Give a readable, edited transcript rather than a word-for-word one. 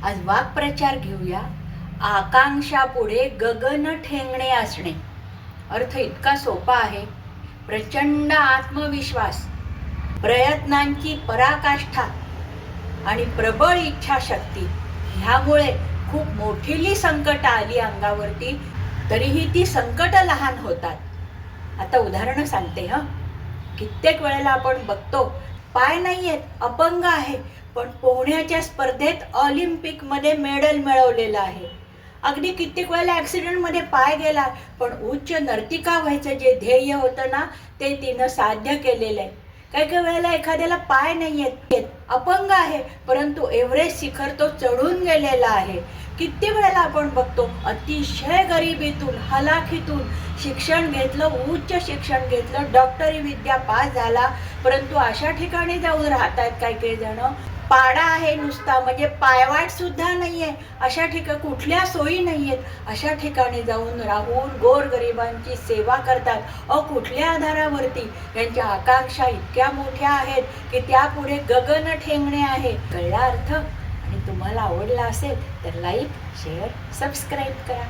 आज वाक्प्रचार घेऊया. आकांक्षा पुढे गगन ठेंगणे असणे. अर्थ इतका सोपा आहे. प्रचंड आत्मविश्वास, प्रयत्नांची पराकाष्ठा आणि प्रबळ इच्छाशक्ती ह्यामुळे खूप मोठीली संकट आली अंगावरती तरीही ती संकट लहान होतात. आता उदाहरण सांगते. कित्येक वेळेला आपण बघतो पाय नाही आहेत, अपंग आहे, पण पोहण्याच्या स्पर्धेत ऑलिम्पिकमध्ये मेडल मिळवलेलं आहे. अगदी कित्येक वेळेला ॲक्सिडेंटमध्ये पाय गेला, पण उच्च नर्तिका व्हायचं जे ध्येय होतं ना ते तिनं साध्य केलेलं आहे. काही काही वेळेला एखाद्याला पाय नाही आहेत, अपंग आहे, परंतु एव्हरेस्ट शिखर तो चढून गेलेला आहे. किती वेळेला आपण बघतो अतिशय गरिबीतून हलाखीतून शिक्षण घेतलं, उच्च शिक्षण घेतलं, डॉक्टरी विद्या पास झाला, परंतु अशा ठिकाणी जाऊन राहतात काही जण. पाडा आहे नुसता, म्हणजे पायवाट सुद्धा नाहीये, अशा ठिकाणी कुठल्या सोयी नाहीयेत, अशा ठिकाणी जाऊन राहून गोरगरिबांची सेवा करतात. कुठल्या आधारावरती? यांच्या आकांक्षा इतक्या मोठ्या आहेत की त्यापुढे गगन ठेंगणे आहे. कळला अर्थ? आणि तुम्हाला आवडला असेल तर लाईक, शेअर, सबस्क्राईब करा.